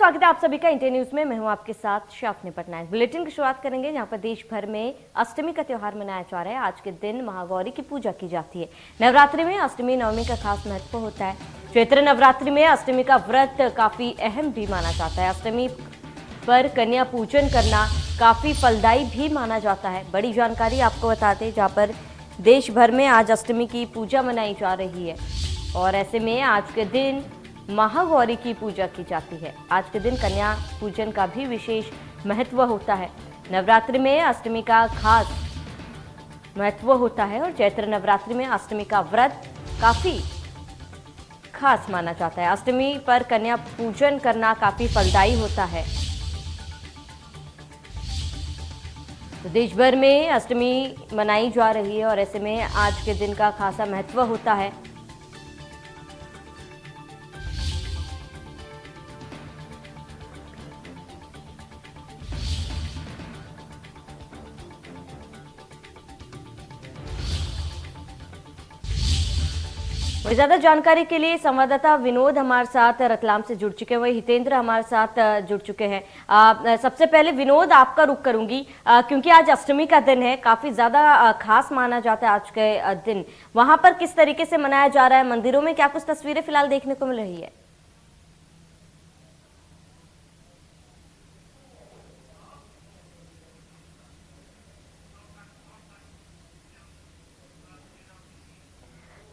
स्वागत है आप सभी का इंडिया न्यूज में। मैं हूं आपके साथ शाफनी पटनायक। बुलेटिन की शुरुआत करेंगे जहां पर देश भर में अष्टमी का त्योहार मनाया जा रहा है। आज के दिन महागौरी की पूजा की जाती है। नवरात्रि में अष्टमी नवमी का खास महत्व होता है। चैत्र नवरात्रि में अष्टमी का व्रत काफी अहम भी माना जाता है। अष्टमी पर कन्या पूजन करना काफी फलदायी भी माना जाता है। बड़ी जानकारी आपको बताते जहाँ पर देश भर में आज अष्टमी की पूजा मनाई जा रही है और ऐसे में आज के दिन महागौरी की पूजा की जाती है। आज के दिन कन्या पूजन का भी विशेष महत्व होता है। नवरात्रि में अष्टमी का खास महत्व होता है और चैत्र नवरात्रि में अष्टमी का व्रत काफी खास माना जाता है। अष्टमी पर कन्या पूजन करना काफी फलदायी होता है। तो देश भर में अष्टमी मनाई जा रही है और ऐसे में आज के दिन का खासा महत्व होता है। ज्यादा जानकारी के लिए संवाददाता विनोद हमारे साथ रतलाम से जुड़ चुके हैं, वही हितेंद्र हमारे साथ जुड़ चुके हैं। सबसे पहले विनोद आपका रुख करूंगी क्योंकि आज अष्टमी का दिन है, काफी ज्यादा खास माना जाता है आज के दिन। वहां पर किस तरीके से मनाया जा रहा है? मंदिरों में क्या कुछ तस्वीरें फिलहाल देखने को मिल रही है?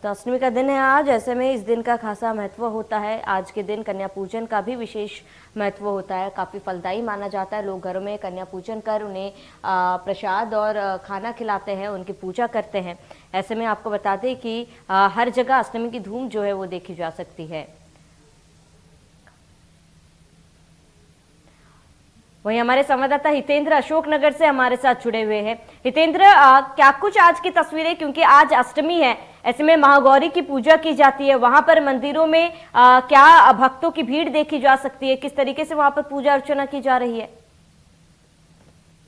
तो अष्टमी का दिन है आज, ऐसे में इस दिन का खासा महत्व होता है। आज के दिन कन्या पूजन का भी विशेष महत्व होता है, काफ़ी फलदायी माना जाता है। लोग घरों में कन्या पूजन कर उन्हें प्रसाद और खाना खिलाते हैं, उनकी पूजा करते हैं। ऐसे में आपको बता दें कि हर जगह अष्टमी की धूम जो है वो देखी जा सकती है। वहीं हमारे संवाददाता हितेंद्र अशोकनगर से हमारे साथ जुड़े हुए हैं। हितेंद्र, क्या कुछ आज की तस्वीरें, क्योंकि आज अष्टमी है, ऐसे में महागौरी की पूजा की जाती है, वहां पर मंदिरों में क्या भक्तों की भीड़ देखी जा सकती है? किस तरीके से वहां पर पूजा अर्चना की जा रही है?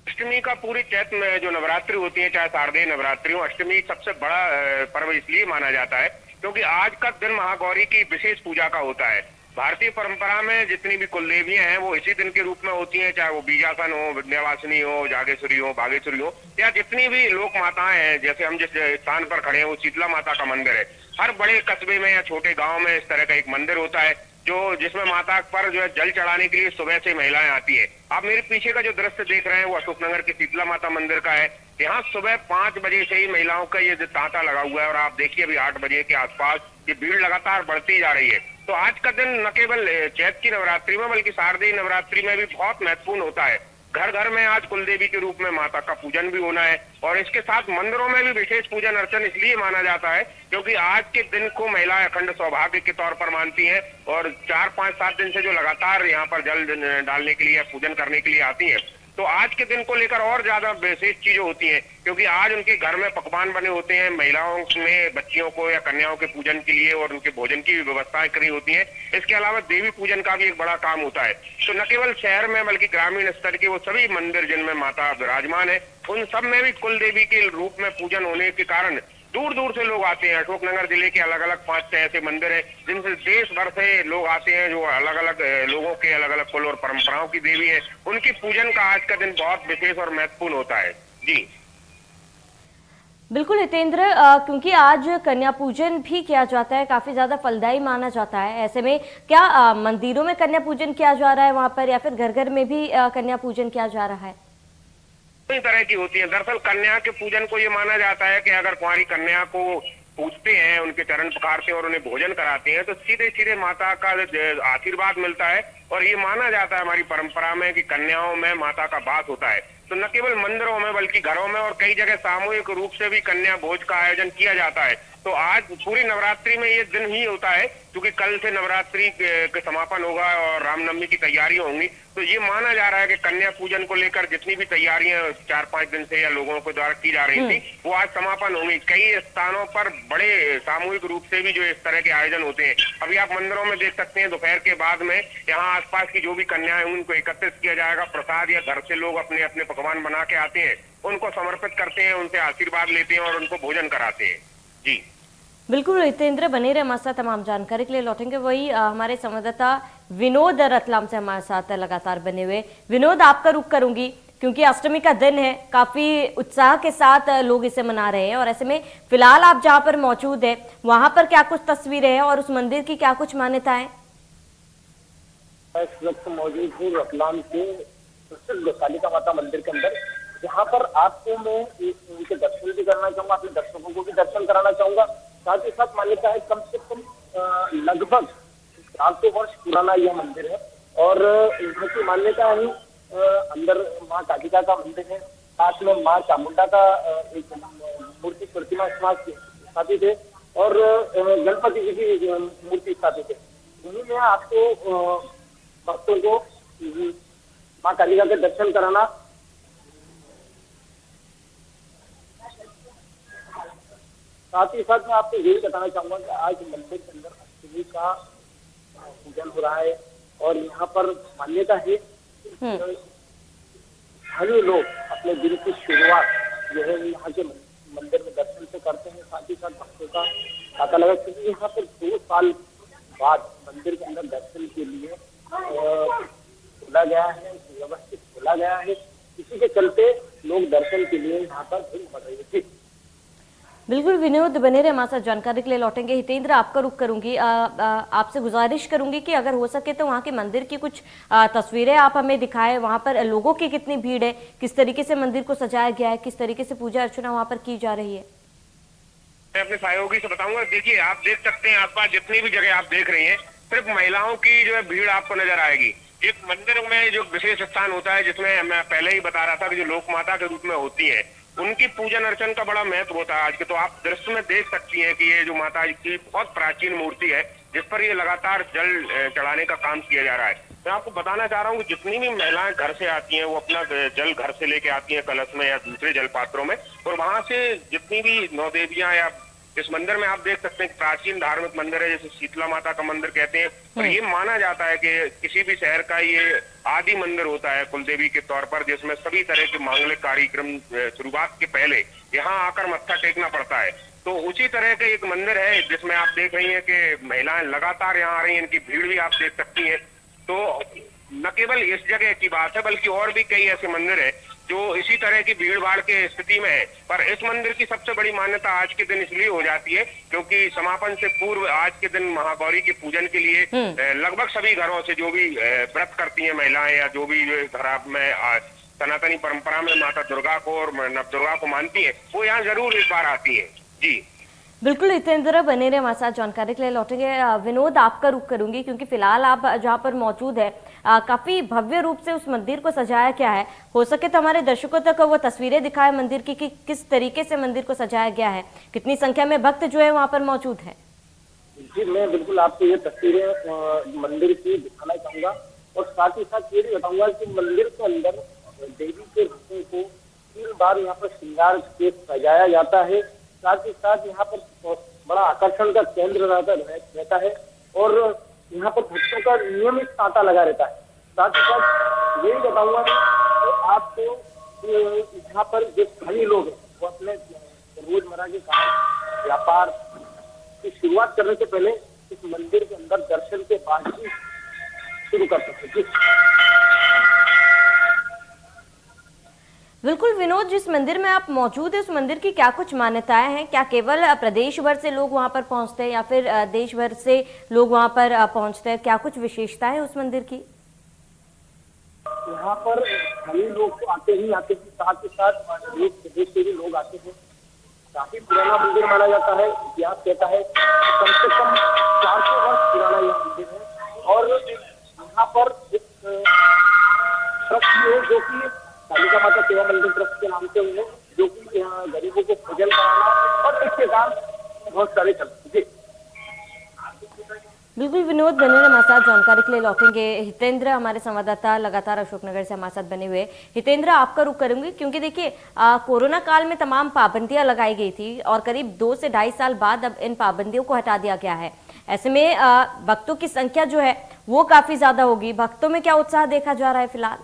अष्टमी का पूरी चैत्र में जो नवरात्रि होती है, चाहे शारदीय नवरात्रि हो, अष्टमी सबसे बड़ा पर्व इसलिए माना जाता है क्योंकि आज का दिन महागौरी की विशेष पूजा का होता है। भारतीय परंपरा में जितनी भी कुल देवियां हैं वो इसी दिन के रूप में होती हैं, चाहे वो बीजासन हो, विंध्यवासिनी हो, जागेश्वरी हो, बागेश्वरी हो, या जितनी भी लोक माताएं हैं। जैसे हम जिस स्थान पर खड़े हैं वो शीतला माता का मंदिर है। हर बड़े कस्बे में या छोटे गांव में इस तरह का एक मंदिर होता है जो जिसमें माता पर जो है जल चढ़ाने के लिए सुबह से महिलाएं आती है। आप मेरे पीछे का जो दृश्य देख रहे हैं वो अशोकनगर के शीतला माता मंदिर का है। यहाँ सुबह 5 बजे से ही महिलाओं का ये तांता लगा हुआ है और आप देखिए अभी 8 बजे के आसपास ये भीड़ लगातार बढ़ती जा रही है। तो आज का दिन न केवल चैत्र की नवरात्रि में बल्कि शारदीय नवरात्रि में भी बहुत महत्वपूर्ण होता है। घर घर में आज कुलदेवी के रूप में माता का पूजन भी होना है और इसके साथ मंदिरों में भी विशेष पूजन अर्चन इसलिए माना जाता है क्योंकि आज के दिन को महिलाएं अखंड सौभाग्य के तौर पर मानती हैं और 4, 5, 7 दिन से जो लगातार यहाँ पर जल डालने के लिए, पूजन करने के लिए आती हैं। तो आज के दिन को लेकर और ज्यादा विशेष चीजें होती हैं क्योंकि आज उनके घर में पकवान बने होते हैं। महिलाओं ने बच्चियों को या कन्याओं के पूजन के लिए और उनके भोजन की भी व्यवस्थाएं करी होती हैं। इसके अलावा देवी पूजन का भी एक बड़ा काम होता है। तो न केवल शहर में बल्कि ग्रामीण स्तर के वो सभी मंदिर जिनमें माता विराजमान है उन सब में भी कुल देवी के रूप में पूजन होने के कारण दूर दूर से लोग आते हैं। अशोकनगर जिले के अलग अलग 5-6 ऐसे मंदिर है जिनसे देश भर से लोग आते हैं जो अलग अलग लोगों के अलग अलग कुल और परंपराओं की देवी है। उनकी पूजन का आज का दिन बहुत विशेष और महत्वपूर्ण होता है। जी बिल्कुल हितेंद्र, क्योंकि आज कन्या पूजन भी किया जाता है, काफी ज्यादा फलदायी माना जाता है। ऐसे में क्या मंदिरों में कन्या पूजन किया जा रहा है वहां पर, या फिर घर घर में भी कन्या पूजन किया जा रहा है? कई तरह की होती है। दरअसल कन्या के पूजन को ये माना जाता है कि अगर कुंवारी कन्या को पूजते हैं, उनके चरण पखारते हैं और उन्हें भोजन कराते हैं तो सीधे सीधे माता का आशीर्वाद मिलता है और ये माना जाता है हमारी परंपरा में कि कन्याओं में माता का वास होता है। तो न केवल मंदिरों में बल्कि घरों में और कई जगह सामूहिक रूप से भी कन्या भोज का आयोजन किया जाता है। तो आज पूरी नवरात्रि में ये दिन ही होता है क्योंकि कल से नवरात्रि के समापन होगा और रामनवमी की तैयारियां होंगी। तो ये माना जा रहा है कि कन्या पूजन को लेकर जितनी भी तैयारियां 4-5 दिन से या लोगों के द्वारा की जा रही थी वो आज समापन होंगी। कई स्थानों पर बड़े सामूहिक रूप से भी जो इस तरह के आयोजन होते हैं। अभी आप मंदिरों में देख सकते हैं दोपहर के बाद में यहाँ आसपास की जो भी कन्याएं उनको एकत्रित किया जाएगा। प्रसाद या घर से लोग अपने अपने पकवान बना के आते हैं, उनको समर्पित करते हैं, उनसे आशीर्वाद लेते हैं और उनको भोजन कराते हैं। जी बिल्कुल हितेंद्र, बने रहे हमारे साथ तमाम जानकारी के लिए। लौटेंगे वही हमारे संवाददाता विनोद रतलाम से हमारे साथ लगातार बने हुए। विनोद, आपका रुख करूंगी क्योंकि अष्टमी का दिन है, काफी उत्साह के साथ लोग इसे मना रहे हैं और ऐसे में फिलहाल आप जहां पर मौजूद है वहां पर क्या कुछ तस्वीरें हैं और उस मंदिर की क्या कुछ मान्यताएं? इस वक्त मौजूद हूँ रतलाम के प्रसिद्ध कालिका माता मंदिर के अंदर। यहाँ पर आपको मैं उनके दर्शन भी करना चाहूंगा, अपने दर्शकों को भी दर्शन कराना चाहूंगा। साथ ही साथ मान्यता है कम से कम लगभग 400 वर्ष पुराना यह मंदिर है और यहाँ की मान्यता है अंदर माँ कालिका का मंदिर है, साथ में माँ चामुंडा का एक मूर्ति प्रतिमा स्थापित है और गणपति जी की मूर्ति स्थापित है। वहीं में आपको भक्तों को माँ कालिका के दर्शन कराना, साथ ही साथ मैं आपको यही बताना चाहूंगा कि आज मंदिर के अंदर अष्टमी का पूजन हो रहा है और यहाँ पर मान्यता है सभी लोग अपने दिन की शुरुआत जो है यहाँ के मंदिर में दर्शन से करते हैं। साथ ही साथ भक्तों का पता लगा क्योंकि यहाँ पर 2 साल बाद मंदिर के अंदर दर्शन के लिए खोला गया है, व्यवस्थित खोला गया है। इसी के चलते लोग दर्शन के लिए यहाँ पर भीड़ बढ़ रही थी। बिल्कुल विनोद, बने रहे हमारे साथ जानकारी के लिए। लौटेंगे हितेंद्र, आपका रुख करूंगी। आपसे गुजारिश करूंगी कि अगर हो सके तो वहाँ के मंदिर की कुछ तस्वीरें आप हमें दिखाएं। वहाँ पर लोगों की कितनी भीड़ है, किस तरीके से मंदिर को सजाया गया है, किस तरीके से पूजा अर्चना वहाँ पर की जा रही है? मैं अपने सहयोगी से बताऊंगा। देखिए, आप देख सकते हैं आसपास जितनी भी जगह आप देख रही हैं, सिर्फ महिलाओं की जो है भीड़ आपको नजर आएगी। एक मंदिर में जो विशेष स्थान होता है जिसमें मैं पहले ही बता रहा था कि जो लोक माता के रूप में होती है उनकी पूजन अर्चन का बड़ा महत्व होता है आज के। तो आप दृश्य में देख सकती हैं कि ये जो माता जी की बहुत प्राचीन मूर्ति है जिस पर ये लगातार जल चढ़ाने का काम किया जा रहा है। मैं आपको बताना चाह रहा हूँ कि जितनी भी महिलाएं घर से आती हैं वो अपना जल घर से लेके आती हैं कलश में या दूसरे जल पात्रों में, और वहां से जितनी भी नौ देवियां या इस मंदिर में आप देख सकते हैं प्राचीन धार्मिक मंदिर है जिसे शीतला माता का मंदिर कहते हैं। और ये माना जाता है कि किसी भी शहर का ये आदि मंदिर होता है कुलदेवी के तौर पर, जिसमें सभी तरह के मांगलिक कार्यक्रम शुरुआत के पहले यहाँ आकर मत्था टेकना पड़ता है। तो उसी तरह के एक मंदिर है जिसमें आप देख रही हैं कि महिलाएं लगातार यहाँ आ रही हैं, इनकी भीड़ भी आप देख सकती हैं। तो न केवल इस जगह की बात है बल्कि और भी कई ऐसे मंदिर है जो इसी तरह की भीड़ भाड़ के स्थिति में है। पर इस मंदिर की सबसे बड़ी मान्यता आज के दिन इसलिए हो जाती है क्योंकि समापन से पूर्व आज के दिन महागौरी के पूजन के लिए लगभग सभी घरों से जो भी व्रत करती हैं महिलाएं या जो भी घर में सनातनी परंपरा में माता दुर्गा को और नव दुर्गा को मानती है वो यहाँ जरूर एक बार आती है। जी बिल्कुल हितेंद्र, बने रहे हमारे साथ जानकारी के लिए। लौटेंगे विनोद, आपका रुख करूंगी क्योंकि फिलहाल आप जहां पर मौजूद है काफी भव्य रूप से उस मंदिर को सजाया गया है। हो सके तो हमारे दर्शकों तक वो तस्वीरें दिखाए मंदिर की कि किस तरीके से मंदिर को सजाया गया है, कितनी संख्या में भक्त जो है वहां पर मौजूद है। जी मैं बिल्कुल आपको ये तस्वीरें मंदिर की दिखाना चाहूंगा और साथ ही साथ ये भी बताऊंगा कि मंदिर के अंदर देवी के रूपों को 3 बार यहाँ पर श्रृंगार के सजाया जाता है। साथ ही साथ यहाँ पर बड़ा आकर्षण का केंद्र रहता है और यहाँ पर भक्तों का नियमित तांता लगा रहता है। साथ ही साथ यही बताऊंगा कि आपको यहाँ पर जो सभी लोग हैं वो अपने रोजमर्रा के काम व्यापार की शुरुआत करने से पहले इस मंदिर के अंदर दर्शन के बाद ही शुरू कर सकते हैं। बिल्कुल विनोद, जिस मंदिर में आप मौजूद है उस मंदिर की क्या कुछ मान्यताएं हैं? क्या केवल प्रदेश भर से लोग वहां पर पहुंचते हैं या फिर देश भर से लोग वहां पर पहुंचते हैं? क्या कुछ विशेषता है उस मंदिर की? यहाँ पर सभी लोग तो आते ही आते हैं, साथ ही साथ देश विदेश से भी लोग आते हैं। काफी पुराना मंदिर माना जाता है। इतिहास कहता है कम से कम 400 वर्ष पुराना यह मंदिर है और यहाँ पर एक ट्रस्ट है जो कि कालिका माता सेवा मंदिर ट्रस्ट के नाम से हुए, जो कि यहाँ गरीबों को भोजन कराना और इसके काम बहुत सारे चलते हैं। बिल्कुल विनोद, बने रहे हमारे साथ जानकारी के लिए। लौटेंगे हितेंद्र, हमारे संवाददाता लगातार अशोकनगर से हमारे साथ बने हुए। हितेंद्र, आपका रुख करूंगी क्योंकि देखिए कोरोना काल में तमाम पाबंदियां लगाई गई थी और करीब 2 से 2.5 साल बाद अब इन पाबंदियों को हटा दिया गया है। ऐसे में भक्तों की संख्या जो है वो काफी ज्यादा होगी। भक्तों में क्या उत्साह देखा जा रहा है फिलहाल?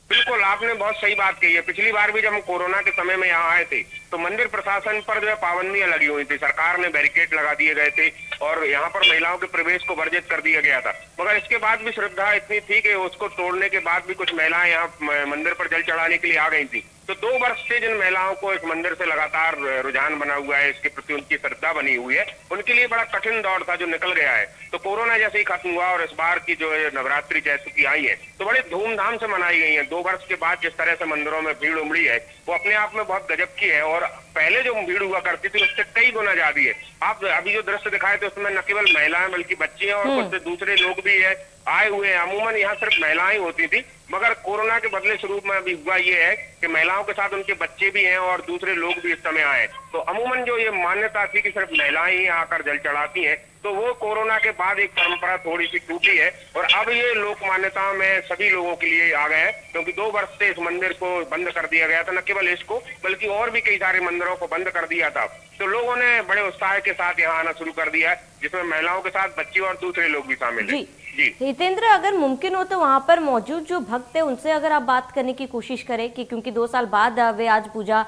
बिल्कुल, आपने बहुत सही बात कही है। पिछली बार भी जब हम कोरोना के समय में यहाँ आए थे तो मंदिर प्रशासन पर जो है पाबंदियां लगी हुई थी, सरकार ने बैरिकेड लगा दिए गए थे और यहाँ पर महिलाओं के प्रवेश को वर्जित कर दिया गया था। मगर इसके बाद भी श्रद्धा इतनी थी कि उसको तोड़ने के बाद भी कुछ महिलाएं यहाँ मंदिर पर जल चढ़ाने के लिए आ गई थी। तो 2 वर्ष से जिन महिलाओं को इस मंदिर से लगातार रुझान बना हुआ है, इसके प्रति उनकी श्रद्धा बनी हुई है, उनके लिए बड़ा कठिन दौर था जो निकल गया है। तो कोरोना जैसे ही खत्म हुआ और इस बार की जो है नवरात्रि जैसे की आई है तो बड़े धूमधाम से मनाई गई है। 2 वर्ष के बाद जिस तरह से मंदिरों में भीड़ उमड़ी है वो अपने आप में बहुत गजब की है और पहले जो भीड़ हुआ करती थी उससे कई गुना ज्यादा है। आप अभी जो दृश्य दिखाए थे उसमें न केवल महिलाएं बल्कि बच्चे और कुछ दूसरे लोग भी है आए हुए हैं। अमूमन यहाँ सिर्फ महिलाएं होती थी, मगर कोरोना के बदले स्वरूप में अभी हुआ ये है कि महिलाओं के साथ उनके बच्चे भी हैं और दूसरे लोग भी इस समय आए। तो अमूमन जो ये मान्यता थी कि सिर्फ महिलाएं ही आकर जल चढ़ाती हैं, तो वो कोरोना के बाद एक परंपरा थोड़ी सी टूटी है और अब ये लोक मान्यताओं में सभी लोगों के लिए आ गए हैं, क्योंकि 2 वर्ष से इस मंदिर को बंद कर दिया गया था। न केवल इसको बल्कि और भी कई सारे मंदिरों को बंद कर दिया था। तो लोगों ने बड़े उत्साह के साथ यहाँ आना शुरू कर दिया है, जिसमें महिलाओं के साथ बच्चे और दूसरे लोग भी शामिल हैं। जी हितेंद्र, अगर मुमकिन हो तो वहां पर मौजूद जो भक्त है उनसे अगर आप बात करने की कोशिश करें कि क्योंकि 2 साल बाद वे आज पूजा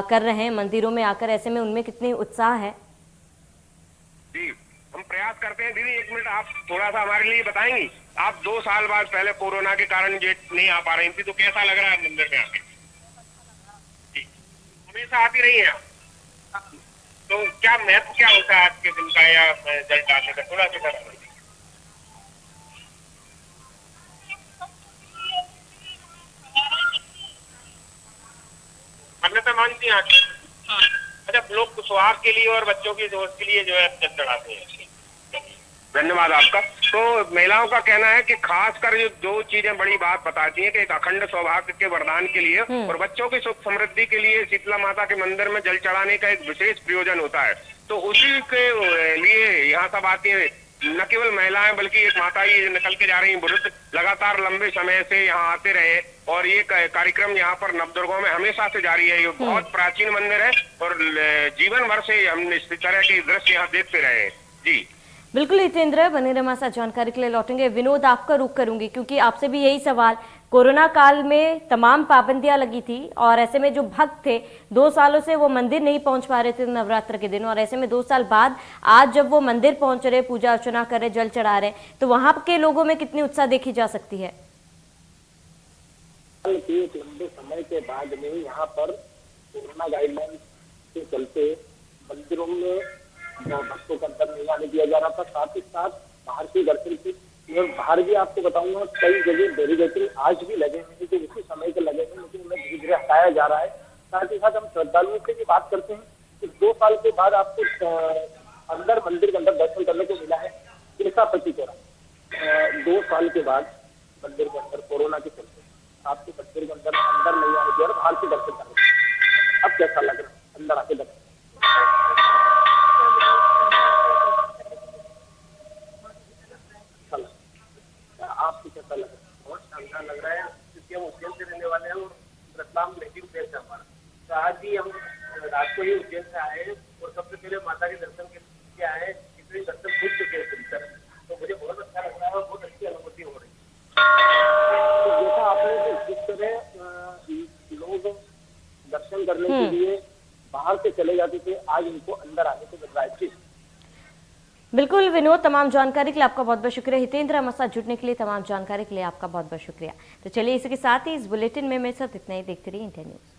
कर रहे हैं मंदिरों में आकर, ऐसे में उनमें कितनी उत्साह है? जी हम प्रयास करते हैं। दीदी 1 मिनट आप थोड़ा सा हमारे लिए बताएंगी, आप 2 साल बाद पहले कोरोना के कारण जो नहीं आ पा रही थी तो कैसा लग रहा है मंदिर में आके? जी हमेशा आती रही है आप, तो क्या महत्व क्या होता है आज के दिन का या जल डालने का? थोड़ा सा मान्यता मानती हैं। अच्छा, लोग सुहाग के लिए और बच्चों की दोस्त के लिए जो है जल चढ़ाते हैं। धन्यवाद आपका। तो महिलाओं का कहना है कि खासकर ये 2 चीजें बड़ी बात बताती हैं कि एक अखंड सौभाग्य के वरदान के लिए और बच्चों की सुख समृद्धि के लिए शीतला माता के मंदिर में जल चढ़ाने का एक विशेष प्रयोजन होता है। तो उसी के लिए यहाँ सब आती है, न केवल महिलाएं बल्कि एक माता ही निकल के जा रही वृद्ध लगातार लंबे समय से यहाँ आते रहे और ये कार्यक्रम यहाँ पर नवदुर्गों में हमेशा से जारी है। ये बहुत प्राचीन मंदिर है और जीवन भर से हम इस तरह के दृश्य यहाँ देखते रहे हैं। जी बिल्कुल हितेंद्र, बने रहे हमारे साथ जानकारी के लिए लौटेंगे। विनोद, आपका रुख करूंगी क्योंकि आपसे भी यही सवाल, कोरोना काल में तमाम पाबंदियां लगी थी और ऐसे में जो भक्त थे 2 सालों से वो मंदिर नहीं पहुंच पा रहे थे नवरात्र के दिन, और ऐसे में 2 साल बाद आज जब वो मंदिर पहुंच रहे, पूजा अर्चना कर रहे, जल चढ़ा रहे, तो वहां के लोगों में कितनी उत्साह देखी जा सकती है? एक लंबे समय के बाद में यहाँ पर कोरोना गाइडलाइन के चलते मंदिरों में भक्तों का अंदर नहीं आने दिया जा रहा था, साथ ही साथ बाहर से दर्शन की बाहर भी आपको बताऊंगा कई जगह बैरिकेड आज भी लगे हैं जो उसी समय के लगे हैं, लेकिन उन्हें धीरे धीरे हटाया जा रहा है। साथ ही साथ हम श्रद्धालुओं से भी बात करते हैं कि 2 साल के बाद आपको अंदर मंदिर के अंदर दर्शन करने को मिला है, कैसा प्रतीत हो रहा है? 2 साल के बाद मंदिर के अंदर कोरोना के चलते आपके मंदिर के अंदर नहीं आने दिया, बाहर से दर्शन करने, अब कैसा लग रहा है अंदर आके दर्शन? आपको कैसा लग रहा है? बहुत शानदार लग रहा है क्योंकि हम उज्जैन से रहने वाले हैं और रतलाम नेटिव प्लेस है हमारा। तो आज भी हम रात को ही उज्जैन से आए और सबसे पहले माता के दर्शन के आए, इतने दर्शन खुद चुके हैं पूरी तरह। तो मुझे बहुत अच्छा लग रहा है और बहुत अच्छी अनुभूति हो रही है। तो जैसा आपने जिस तरह लोग दर्शन करने के लिए बाहर से चले जाते थे, आज इनको अंदर आने को मिल रहा है। बिल्कुल विनोद, तमाम जानकारी के लिए आपका बहुत बहुत शुक्रिया। हितेंद्र, हमारे साथ जुड़ने के लिए, तमाम जानकारी के लिए आपका बहुत बहुत शुक्रिया। तो चलिए इसी के साथ ही इस बुलेटिन में मेरे साथ इतना ही। देखते रहिए इंडिया न्यूज।